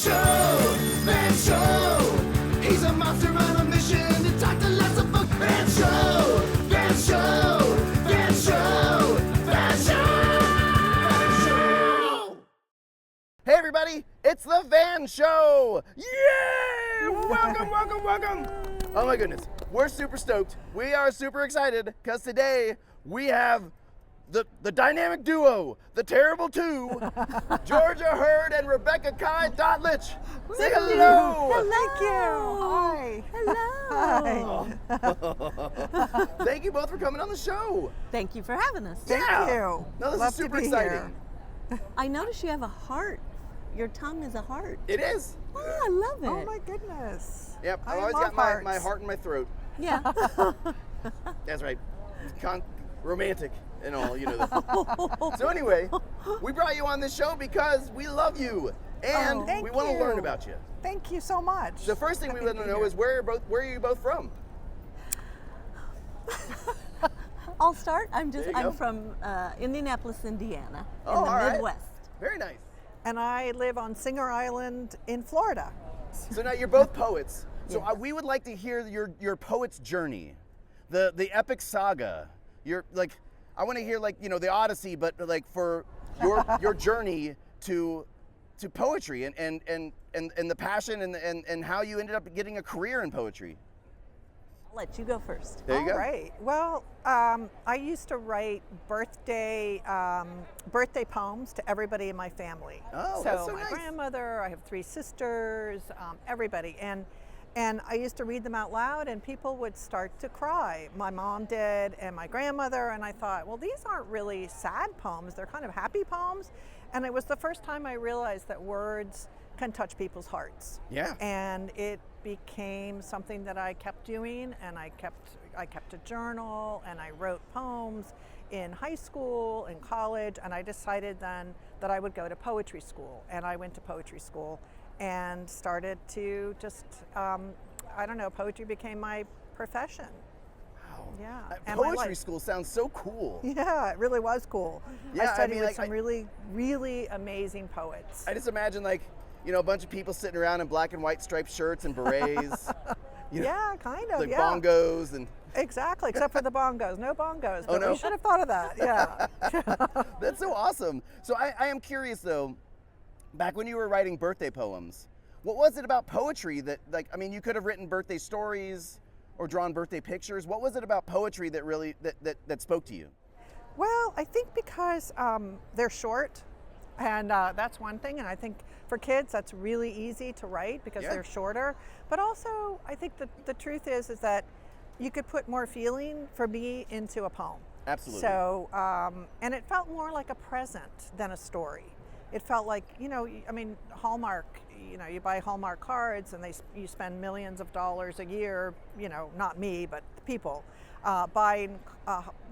Van Show. He's a monster on a mission to talk to lots of folks. Van Show, Van Show, Van Show, Van Show. Hey everybody, it's the Van Show! Yay! Welcome, welcome, welcome! Oh my goodness, we're super stoked. We are super excited because today we have the dynamic duo, the Terrible Two, Georgia Hurd and Rebecca Kai Dotlich. Say hello! Thank you. Hi. Hello. Thank you both for coming on the show. Thank you for having us. Thank Yeah. you. No, this Love is super to be exciting. here. I notice you have a heart. Your tongue is a heart. It is. Oh, I love it. Oh my goodness. Yep, I I've always love got my hearts. heart in my throat. Yeah. That's right. Romantic and all, you know that. So anyway, we brought you on this show because we love you and Thank we want to you. learn about you. Thank you so much. The first thing we Happy want to to be know here. is where are you both from? I'll start. I'm There you go. from Indianapolis, Indiana, in Oh, the all right. Midwest. Very nice. And I live on Singer Island in Florida. So now you're both poets. So Yes. we would like to hear your poet's journey, the epic saga. I want to hear the Odyssey, but like for your journey to poetry and the passion and how you ended up getting a career in poetry. I'll let you go first. There you go. All right. Well, I used to write birthday poems to everybody in my family. Oh, that's so my nice. grandmother, I have 3 sisters, everybody, and I used to read them out loud, and people would start to cry. My mom did, and my grandmother, and I thought, well, these aren't really sad poems; they're kind of happy poems. And it was the first time I realized that words can touch people's hearts. Yeah. And it became something that I kept doing, and I kept a journal, and I wrote poems in high school, in college, and I decided then that I would go to poetry school. And I went to poetry school and started to just, poetry became my profession. Wow. Yeah. And my Poetry life. school sounds so cool. Yeah, it really was cool. Yeah, I I studied mean, with like, some really, really amazing poets. I just imagine a bunch of people sitting around in black and white striped shirts and berets. Yeah, kind of, like yeah. bongos and Exactly, except for the bongos. No bongos, but no? we should have thought of that, yeah. that's so awesome. So I am curious though, back when you were writing birthday poems, what was it about poetry that you could have written birthday stories or drawn birthday pictures. What was it about poetry that really that spoke to you? Well, I think because they're short, and that's one thing, and I think for kids that's really easy to write because Yeah. they're shorter. But also, I think that the truth is that you could put more feeling for me into a poem. Absolutely. So, and it felt more like a present than a story. It felt like, Hallmark, you buy Hallmark cards and you spend millions of dollars a year, not me, but people, buying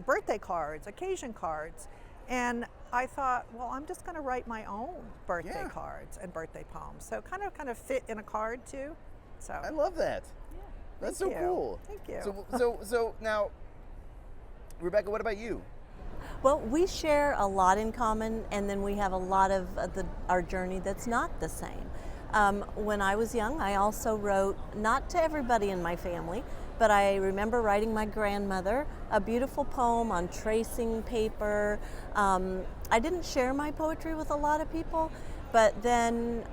birthday cards, occasion cards. And I thought, well, I'm just going to write my own birthday Yeah. cards and birthday poems. So kind of fit in a card too. So I love that. That's so Thank you. cool. Thank you. So now, Rebecca, what about you? Well, we share a lot in common, and then we have a lot of our journey that's not the same. When I was young, I also wrote, not to everybody in my family, but I remember writing my grandmother a beautiful poem on tracing paper. I didn't share my poetry with a lot of people, but then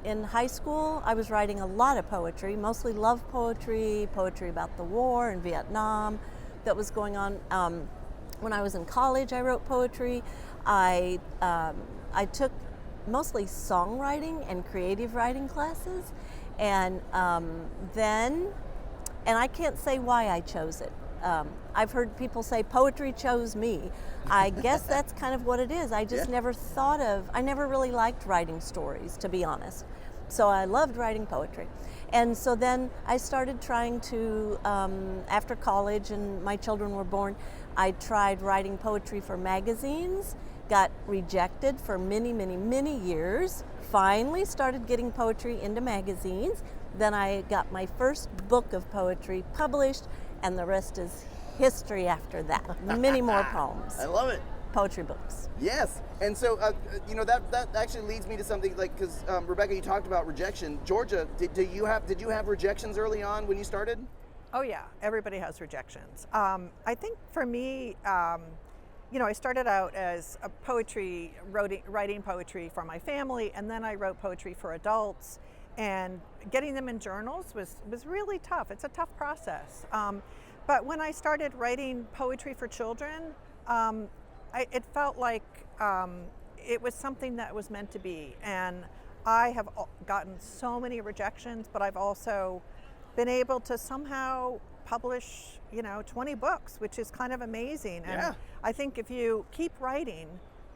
in high school, I was writing a lot of poetry, mostly love poetry, poetry about the war in Vietnam that was going on. When I was in college, I wrote poetry. I took mostly songwriting and creative writing classes, and I can't say why I chose it. I've heard people say poetry chose me. I guess that's kind of what it is. I just Yeah. I never really liked writing stories, to be honest. So I loved writing poetry. And so then I started trying to, after college and my children were born, I tried writing poetry for magazines, got rejected for many, many, many years, finally started getting poetry into magazines. Then I got my first book of poetry published, and the rest is history after that. Many more poems. I love it. poetry books. Yes, and so you know that actually leads me to something like because Rebecca, you talked about rejection. Georgia, did you have rejections early on when you started? Oh yeah, everybody has rejections. I think for me, you know, I started out as a poetry, writing poetry for my family, and then I wrote poetry for adults. And getting them in journals was really tough. It's a tough process. But when I started writing poetry for children, it felt like it was something that was meant to be. And I have gotten so many rejections, but I've also been able to somehow publish, you know, 20 books, which is kind of amazing. And Yeah. I think if you keep writing,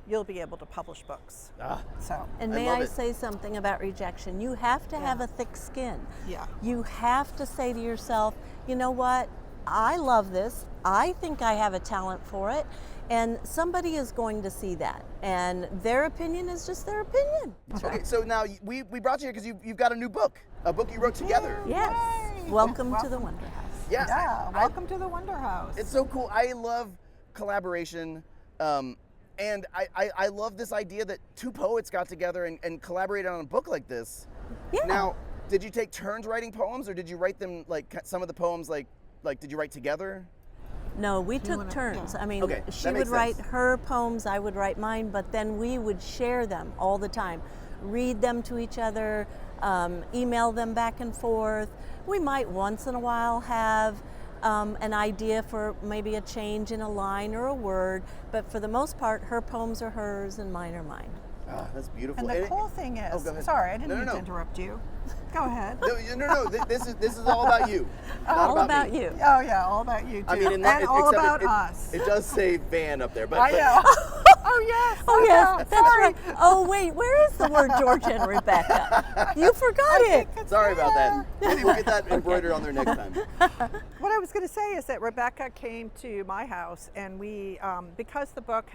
you'll be able to publish books. So. And I may love I it. say something about rejection? You have to have a thick skin. Yeah. You have to say to yourself, you know what? I love this. I think I have a talent for it. And somebody is going to see that. And their opinion is just their opinion. Okay, so now we brought you here because you've got a new book, a book you wrote together. Yes. Yay. Welcome to the Wonder House. Yeah, Yeah, welcome to the Wonder House. It's so cool. I love collaboration. And I love this idea that two poets got together and collaborated on a book like this. Yeah. Now, did you take turns writing poems, or did you write them like some of the poems like did you write together? No, we took turns. I mean, Okay, she that would makes write sense. her poems, I would write mine, but then we would share them all the time, read them to each other, email them back and forth. We might once in a while have an idea for maybe a change in a line or a word, but for the most part, her poems are hers and mine are mine. Ah, that's beautiful. And the cool thing Oh, is, go ahead. sorry, I didn't No, mean no, to no. interrupt you. Go ahead. No. This is all about you. Not All about me. you. Oh yeah, all about you too. I mean, and that, all except about it, us. It does say Van up there, but I know. Oh yes. Oh I yes, know. that's Sorry. right. Oh wait, where is the word Georgia and Rebecca? You forgot it. sorry about that. Maybe we'll get that embroidered on there next time. What I was going to say is that Rebecca came to my house, and we, because the book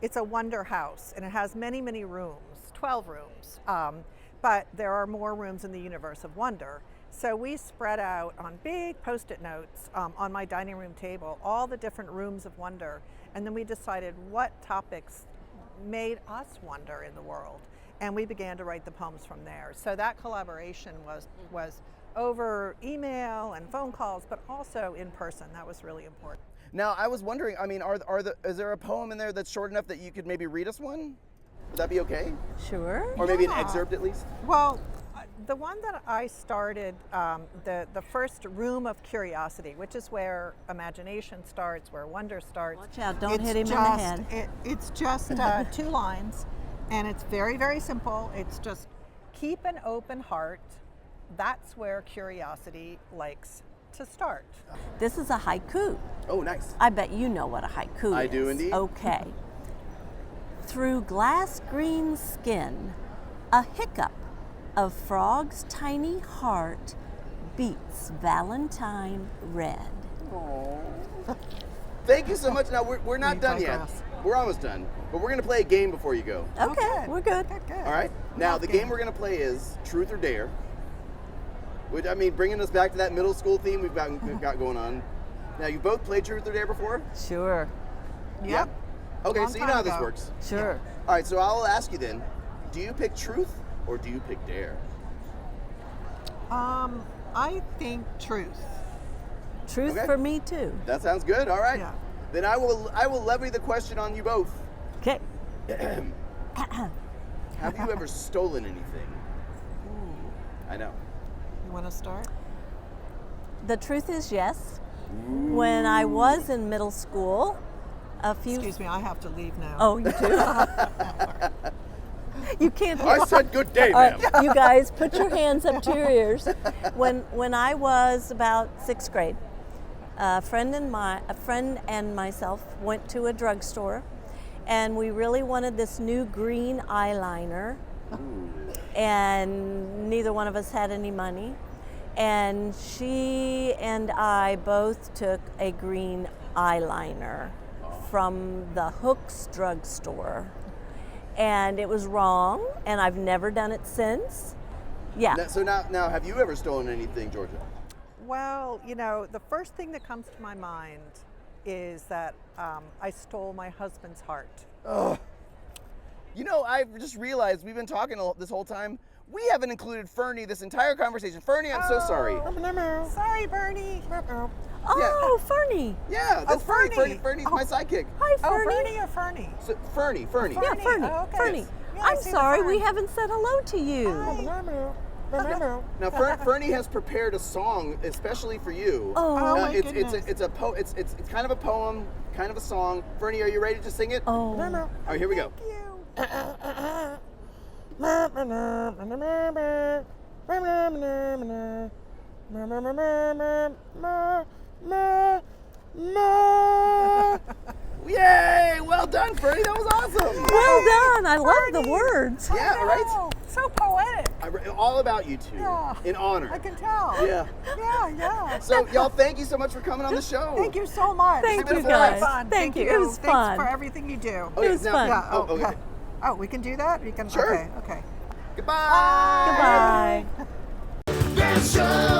it's a wonder house, and it has many, many rooms, 12 rooms, but there are more rooms in the universe of wonder. So we spread out on big Post-it notes on my dining room table all the different rooms of wonder, and then we decided what topics made us wonder in the world, and we began to write the poems from there. So that collaboration was over email and phone calls, but also in person. That was really important. Now, I was wondering. I mean, is there a poem in there that's short enough that you could maybe read us one? Would that be okay? Sure. Or maybe an Yeah. excerpt at least? Well, the one that I started, the first room of curiosity, which is where imagination starts, where wonder starts. Watch out, don't It's hit him in the just- head. It's just 2 lines, and it's very, very simple. It's just keep an open heart. That's where curiosity likes to start. This is a haiku. Oh, nice. I bet you know what a haiku is. I do indeed. Okay. Through glass green skin, a hiccup of frog's tiny heart beats Valentine red. Thank you so much. Now, we're not We done yet. digress. We're almost done. But we're going to play a game before you go. Okay, good. we're good. Good. All right? Now, Love the game game. we're going to play is Truth or Dare. Which, I mean, bringing us back to that middle school theme we've got going on. Now, you both played Truth or Dare before? Sure, Yep. Okay, Long so you know time how this ago. works. sure. All right, so I'll ask you then. Do you pick truth or do you pick dare? I think truth. Truth Okay. for me too. That sounds good. All right. Yeah. Then I will levy the question on you both. Okay. Have you ever stolen anything? I know. You want to start? The truth is yes. When I was in middle school, a few. Excuse me, I have to leave now. Oh, you do. You can't. I said good day, All ma'am. right, you guys, put your hands up to your ears. When I was about 6th grade, a friend and myself went to a drugstore, and we really wanted this new green eyeliner, and neither one of us had any money. And she and I both took a green eyeliner from the Hooks drugstore. And it was wrong, and I've never done it since. Yeah. So now, have you ever stolen anything, Georgia? Well, you know, the first thing that comes to my mind is that I stole my husband's heart. Ugh. You know, I've just realized we've been talking this whole time. We haven't included Fernie this entire conversation. Fernie, I'm so sorry. Sorry, Bernie. Oh, Fernie. Yeah, that's Fernie. Fernie's my sidekick. Hi, Oh, Fernie. Bernie or Fernie? So, Fernie. Yeah, Fernie. Oh, okay. Fernie. Yeah, I I'm see the sorry, we fern. haven't said hello to you. Now, Fernie has prepared a song especially for you. Oh, my it's goodness. it's kind of a poem, kind of a song. Fernie, are you ready to sing it? Oh. All right, here we go. Thank Yay! Well done, Fernie. That was awesome. Well done. I love the words. Yeah, you. right? Oh, so poetic. All about you two. Yeah. In honor. I can tell. Yeah. Yeah. So, y'all, thank you so much for coming on the show. Thank you so much. Thank It's been you, really guys. fun. Thank you. It was Thanks fun. for everything you do. Okay, It was now- fun. Yeah. Oh, okay. Oh, we can do that? We can. Sure. Okay. Goodbye. Goodbye. Van Show.